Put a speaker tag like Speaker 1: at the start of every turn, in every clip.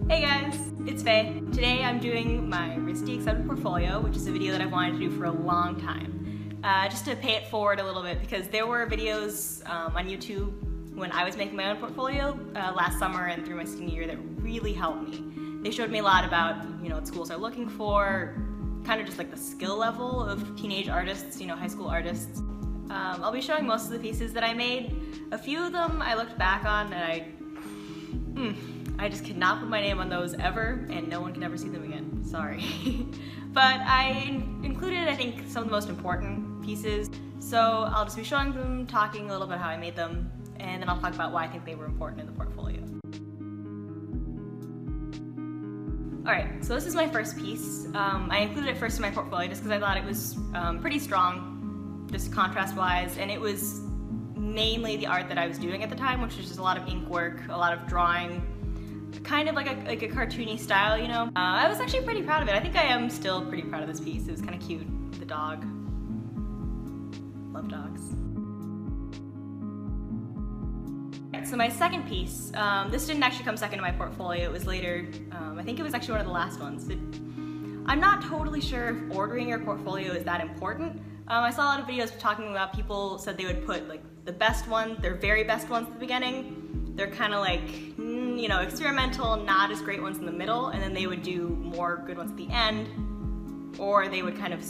Speaker 1: Hey guys, it's Faye. Today I'm doing my RISD accepted portfolio, which is a video that I've wanted to do for a long time. Just to pay it forward a little bit, because there were videos on YouTube when I was making my own portfolio last summer and through my senior year that really helped me. They showed me a lot about, what schools are looking for, kind of just like the skill level of teenage artists, high school artists. I'll be showing most of the pieces that I made. A few of them I looked back on and I just could not put my name on those ever, and no one can ever see them again. Sorry. But I included, I think, some of the most important pieces. So I'll just be showing them, talking a little bit how I made them, and then I'll talk about why I think they were important in the portfolio. Alright, so this is my first piece. I included it first in my portfolio just because I thought it was pretty strong, just contrast-wise, and it was mainly the art that I was doing at the time, which was just a lot of ink work, a lot of drawing, kind of like a cartoony style, I was actually pretty proud of it. I think I am still pretty proud of this piece. It was kind of cute. The dog. Love dogs. Right, so my second piece, this didn't actually come second in my portfolio. It was later. I think it was actually one of the last ones. I'm not totally sure if ordering your portfolio is that important. I saw a lot of videos talking about people said they would put like the best one, their very best ones at the beginning. They're kind of like, experimental, not as great ones in the middle, and then they would do more good ones at the end, or they would kind of,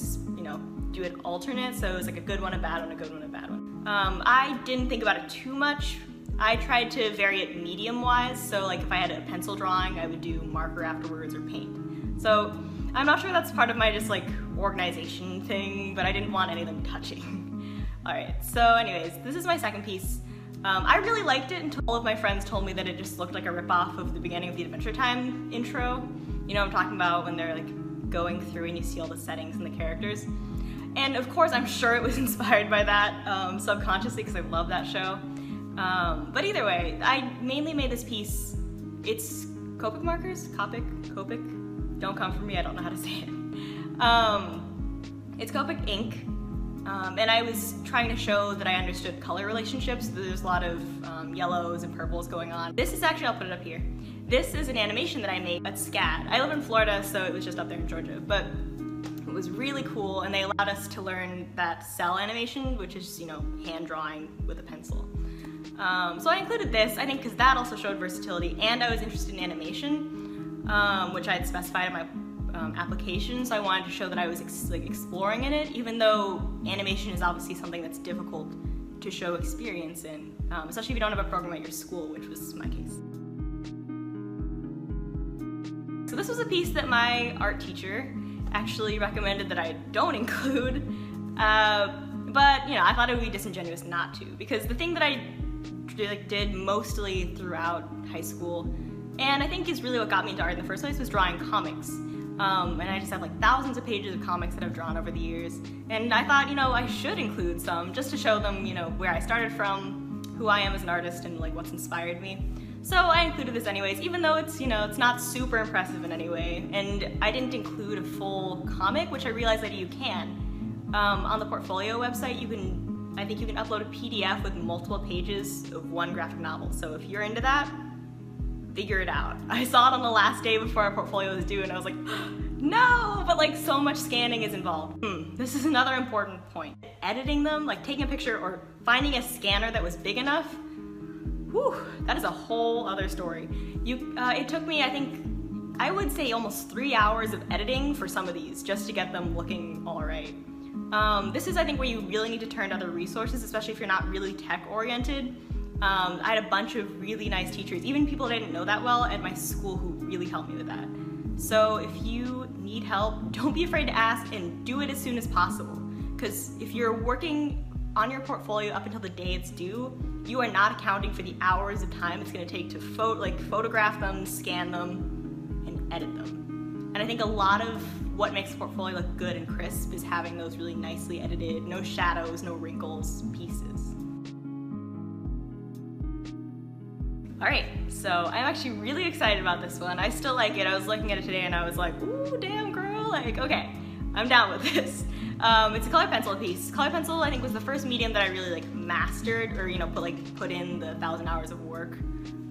Speaker 1: do it alternate, so it was like a good one, a bad one, a good one, a bad one. I didn't think about it too much. I tried to vary it medium-wise, so like if I had a pencil drawing, I would do marker afterwards or paint. So I'm not sure that's part of my just like organization thing, but I didn't want any of them touching. Alright, so anyways, this is my second piece. I really liked it until all of my friends told me that it just looked like a ripoff of the beginning of the Adventure Time intro. I'm talking about when they're like going through and you see all the settings and the characters. And of course, I'm sure it was inspired by that subconsciously because I love that show. But either way, I mainly made this piece. It's Copic markers? Copic? Don't come for me, I don't know how to say it. It's Copic ink. And I was trying to show that I understood color relationships. There's a lot of yellows and purples going on. This is actually, I'll put it up here. This is an animation that I made at SCAD. I live in Florida, so it was just up there in Georgia, but it was really cool, and they allowed us to learn that cell animation, which is, hand drawing with a pencil. So I included this, I think, because that also showed versatility, and I was interested in animation, which I had specified in my application, so I wanted to show that I was exploring in it, even though animation is obviously something that's difficult to show experience in, especially if you don't have a program at your school, which was my case. So this was a piece that my art teacher actually recommended that I don't include, but I thought it would be disingenuous not to, because the thing that I did mostly throughout high school, and I think is really what got me into art in the first place, was drawing comics. And I just have like thousands of pages of comics that I've drawn over the years. And I thought, I should include some just to show them, where I started from, who I am as an artist, and like what's inspired me. So I included this anyways, even though it's, it's not super impressive in any way. And I didn't include a full comic, which I realized that you can. On the portfolio website, I think you can upload a PDF with multiple pages of one graphic novel. So if you're into that, figure it out. I saw it on the last day before our portfolio was due and I was like, no, but like so much scanning is involved. This is another important point. Editing them, like taking a picture or finding a scanner that was big enough, whew, that is a whole other story. It took me, I would say almost 3 hours of editing for some of these just to get them looking all right. This is, I think, where you really need to turn to other resources, especially if you're not really tech-oriented. I had a bunch of really nice teachers, even people that I didn't know that well at my school, who really helped me with that. So if you need help, don't be afraid to ask and do it as soon as possible. Because if you're working on your portfolio up until the day it's due, you are not accounting for the hours of time it's going to take to photograph them, scan them, and edit them. And I think a lot of what makes a portfolio look good and crisp is having those really nicely edited, no shadows, no wrinkles pieces. Alright, so I'm actually really excited about this one. I still like it. I was looking at it today and I was like, ooh, damn girl, okay, I'm down with this. It's a colored pencil piece. Colored pencil, I think, was the first medium that I really mastered, or put in the 1,000 hours of work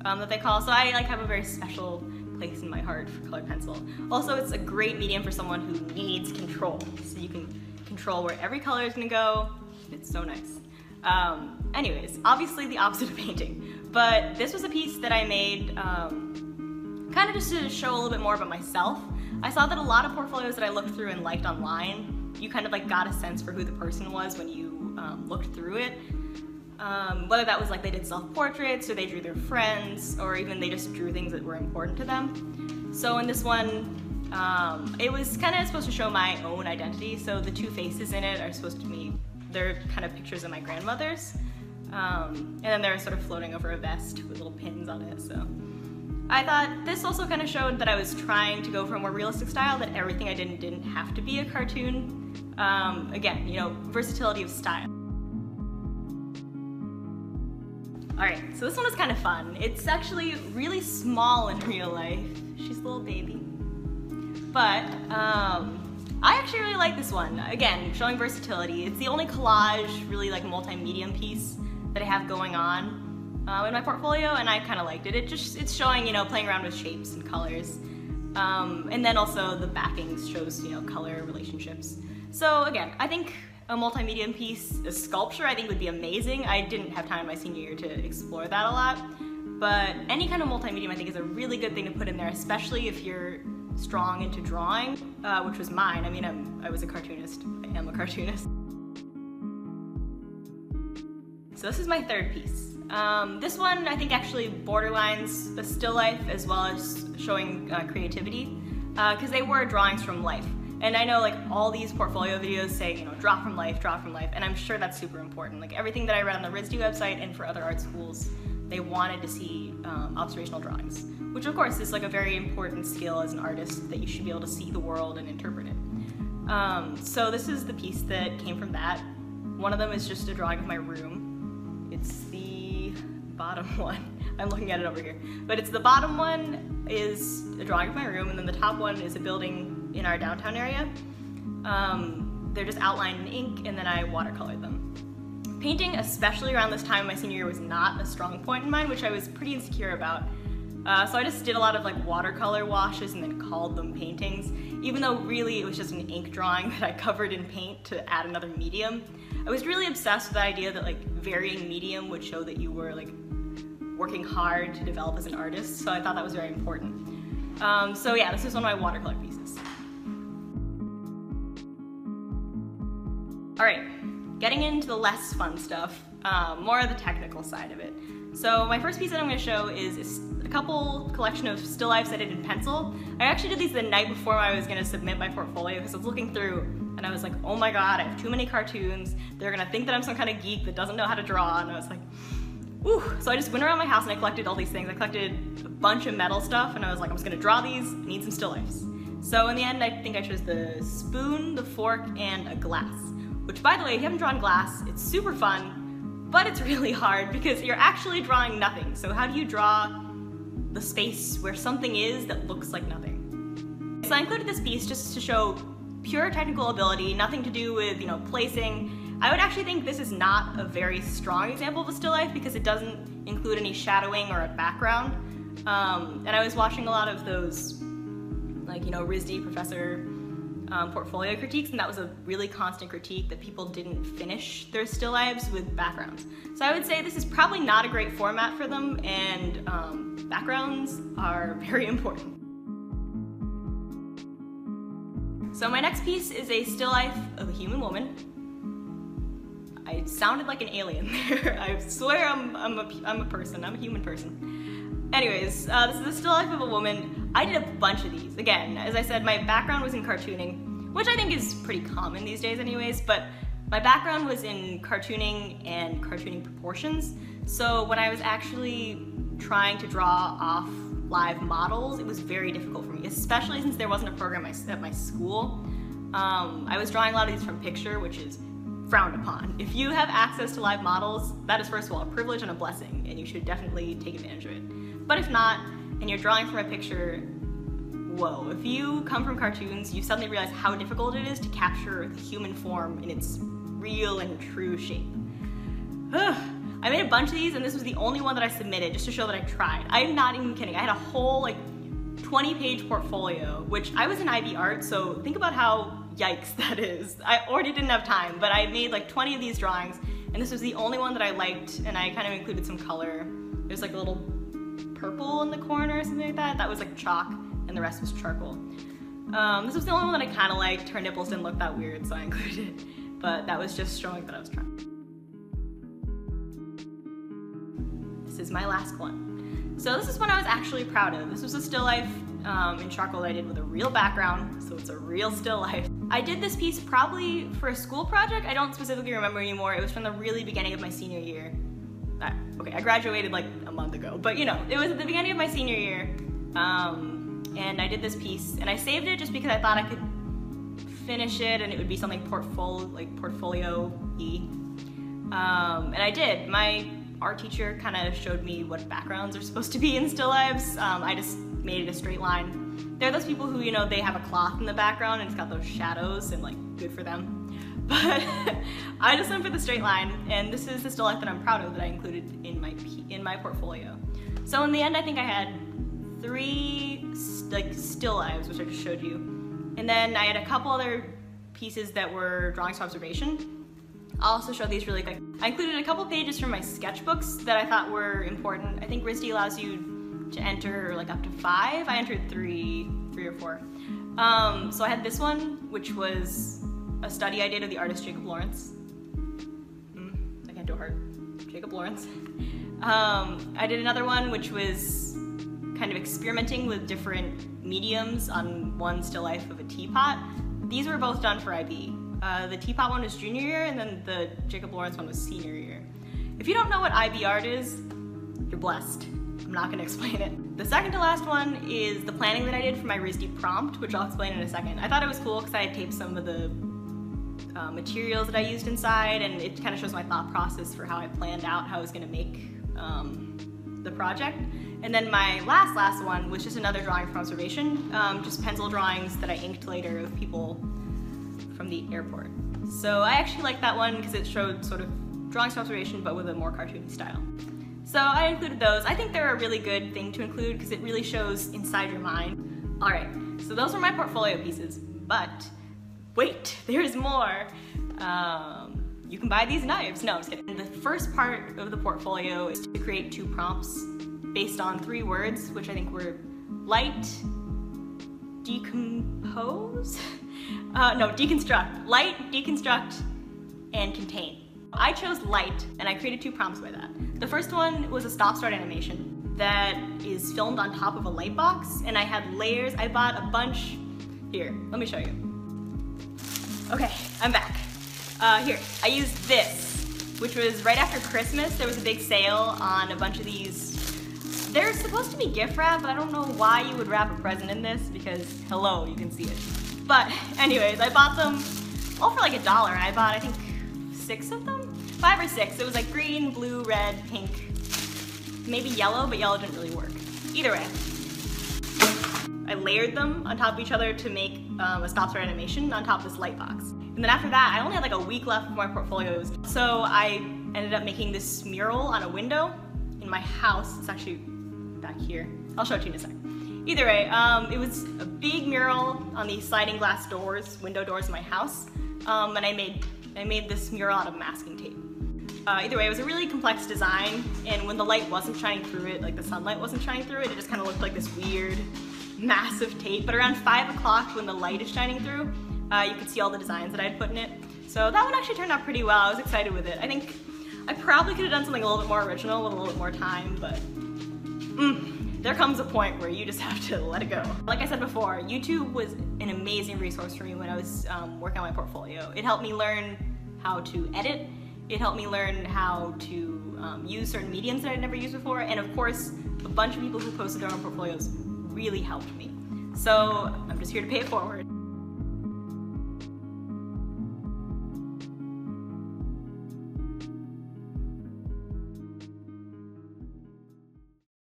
Speaker 1: that they call. So I have a very special place in my heart for colored pencil. Also, it's a great medium for someone who needs control. So you can control where every color is gonna go. It's so nice. Anyways, obviously the opposite of painting. But this was a piece that I made kind of just to show a little bit more about myself. I saw that a lot of portfolios that I looked through and liked online, you kind of like got a sense for who the person was when you looked through it. Whether that was like they did self-portraits or they drew their friends or even they just drew things that were important to them. So in this one, it was kind of supposed to show my own identity. So the two faces in it are supposed to be, they're kind of pictures of my grandmother's. And then they're sort of floating over a vest with little pins on it. So I thought this also kind of showed that I was trying to go for a more realistic style, that everything I didn't have to be a cartoon. Again, you know, versatility of style. Alright, so this one is kind of fun. It's actually really small in real life. She's a little baby. But, I actually really like this one. Again, showing versatility. It's the only collage, really like multi-medium piece that I have going on in my portfolio, and I kind of liked it. It's showing, you know, playing around with shapes and colors. And then also the backing shows, you know, color relationships. So again, I think a multi-medium piece, a sculpture, I think would be amazing. I didn't have time in my senior year to explore that a lot, but any kind of multi-medium I think is a really good thing to put in there, especially if you're strong into drawing, which was mine. I mean, I was a cartoonist. I am a cartoonist. So this is my third piece. This one I think actually borderlines a still life as well as showing creativity, because they were drawings from life. And I know like all these portfolio videos say, you know, draw from life, and I'm sure that's super important. Like everything that I read on the RISD website and for other art schools, they wanted to see observational drawings, which of course is like a very important skill as an artist, that you should be able to see the world and interpret it. So this is the piece that came from that. One of them is just a drawing of my room. It's the bottom one. I'm looking at it over here. But it's the bottom one is a drawing of my room, and then the top one is a building in our downtown area. They're just outlined in ink, and then I watercolored them. Painting, especially around this time of my senior year, was not a strong point in mine, which I was pretty insecure about. So I just did a lot of like watercolor washes and then called them paintings, even though really it was just an ink drawing that I covered in paint to add another medium. I was really obsessed with the idea that like varying medium would show that you were like working hard to develop as an artist, so I thought that was very important. So yeah, this is one of my watercolor pieces. Alright, getting into the less fun stuff, more of the technical side of it. So my first piece that I'm going to show is a collection of still lifes I did in pencil. I actually did these the night before I was going to submit my portfolio, because I was looking through and I was like, oh my god, I have too many cartoons. They're going to think that I'm some kind of geek that doesn't know how to draw, and I was like, whew. So I just went around my house and I collected all these things. I collected a bunch of metal stuff, and I was like, I'm just going to draw these, I need some still lifes. So in the end, I think I chose the spoon, the fork, and a glass. Which, by the way, if you haven't drawn glass, it's super fun, but it's really hard because you're actually drawing nothing. So how do you draw the space where something is that looks like nothing? So I included this piece just to show pure technical ability, nothing to do with, you know, placing. I would actually think this is not a very strong example of a still life because it doesn't include any shadowing or a background. And I was watching a lot of those, like, you know, RISD professor portfolio critiques, and that was a really constant critique, that people didn't finish their still lives with backgrounds. So I would say this is probably not a great format for them, and backgrounds are very important. So my next piece is a still life of a human woman. I sounded like an alien there. I swear I'm a person, I'm a human person. Anyways, this is a still life of a woman. I did a bunch of these. Again, as I said, my background was in cartooning, which I think is pretty common these days anyways, but my background was in cartooning and cartooning proportions. So when I was actually trying to draw off live models, it was very difficult for me, especially since there wasn't a program at my school. I was drawing a lot of these from picture, which is frowned upon. If you have access to live models, that is first of all a privilege and a blessing, and you should definitely take advantage of it. But if not, and you're drawing from a picture, whoa. If you come from cartoons, you suddenly realize how difficult it is to capture the human form in its real and true shape. I made a bunch of these, and this was the only one that I submitted just to show that I tried. I'm not even kidding. I had a whole like 20-page portfolio, which I was in IB art, so think about how yikes that is. I already didn't have time, but I made like 20 of these drawings, and this was the only one that I liked, and I kind of included some color. There's like a little purple in the corner or something like that. That was like chalk, and the rest was charcoal. This was the only one that I kind of liked. Her nipples didn't look that weird, so I included it. But that was just showing that I was trying. This is my last one. So this is one I was actually proud of. This was a still life in charcoal that I did with a real background, so it's a real still life. I did this piece probably for a school project. I don't specifically remember anymore. It was from the really beginning of my senior year. Okay, I graduated like a month ago, but you know, it was at the beginning of my senior year. And I did this piece, and I saved it just because I thought I could finish it and it would be something portfolio-y. And I did. My art teacher kind of showed me what backgrounds are supposed to be in still lives. I just made it a straight line. There are those people who, you know, they have a cloth in the background and it's got those shadows, and like, good for them. But I just went for the straight line, and this is the still life that I'm proud of that I included in my portfolio. So in the end, I think I had 3 like still lives, which I just showed you, and then I had a couple other pieces that were drawings for observation. I'll also show these really quick. I included a couple pages from my sketchbooks that I thought were important. I think RISD allows you to enter like up to 5. I entered 3 or 4. So I had this one, which was a study I did of the artist Jacob Lawrence. I can't do a heart. Jacob Lawrence. I did another one, which was kind of experimenting with different mediums on one still life of a teapot. These were both done for IB. The teapot one was junior year, and then the Jacob Lawrence one was senior year. If you don't know what IB art is, you're blessed. I'm not gonna explain it. The second to last one is the planning that I did for my RISD prompt, which I'll explain in a second. I thought it was cool because I had taped some of the materials that I used inside, and it kind of shows my thought process for how I planned out how I was gonna make the project. And then my last one was just another drawing from observation, just pencil drawings that I inked later of people from the airport. So I actually liked that one because it showed sort of drawings from observation but with a more cartoony style. So I included those. I think they're a really good thing to include because it really shows inside your mind. All right, so those were my portfolio pieces, but wait, there's more. You can buy these knives. No, I'm just kidding. The first part of the portfolio is to create 2 prompts based on 3 words, which I think were light, decompose? No, deconstruct. Light, deconstruct, and contain. I chose light, and I created 2 prompts by that. The first one was a stop-start animation that is filmed on top of a light box, and I had layers. I bought a bunch. Here, let me show you. Okay, I'm back. Here, I used this, which was right after Christmas. There was a big sale on a bunch of these. They're supposed to be gift wrap, but I don't know why you would wrap a present in this because, hello, you can see it. But anyways, I bought them all for like $1. I bought, I think, 6 of them? 5 or 6. It was like green, blue, red, pink, maybe yellow, but yellow didn't really work. Either way, I layered them on top of each other to make a stop-start animation on top of this light box. And then after that, I only had like a week left of my portfolio. So I ended up making this mural on a window in my house. It's actually back here. I'll show it to you in a sec. Either way, it was a big mural on these sliding glass doors, window doors in my house. And I made this mural out of masking tape. Either way, it was a really complex design, and when the light wasn't shining through it, like the sunlight wasn't shining through it, it just kind of looked like this weird, massive tape. But around 5 o'clock, when the light is shining through, you could see all the designs that I had put in it. So that one actually turned out pretty well. I was excited with it. I think I probably could have done something a little bit more original with a little bit more time, but there comes a point where you just have to let it go. Like I said before, YouTube was an amazing resource for me when I was working on my portfolio. It helped me learn how to edit. It helped me learn how to use certain mediums that I'd never used before. And of course, a bunch of people who posted their own portfolios really helped me. So I'm just here to pay it forward.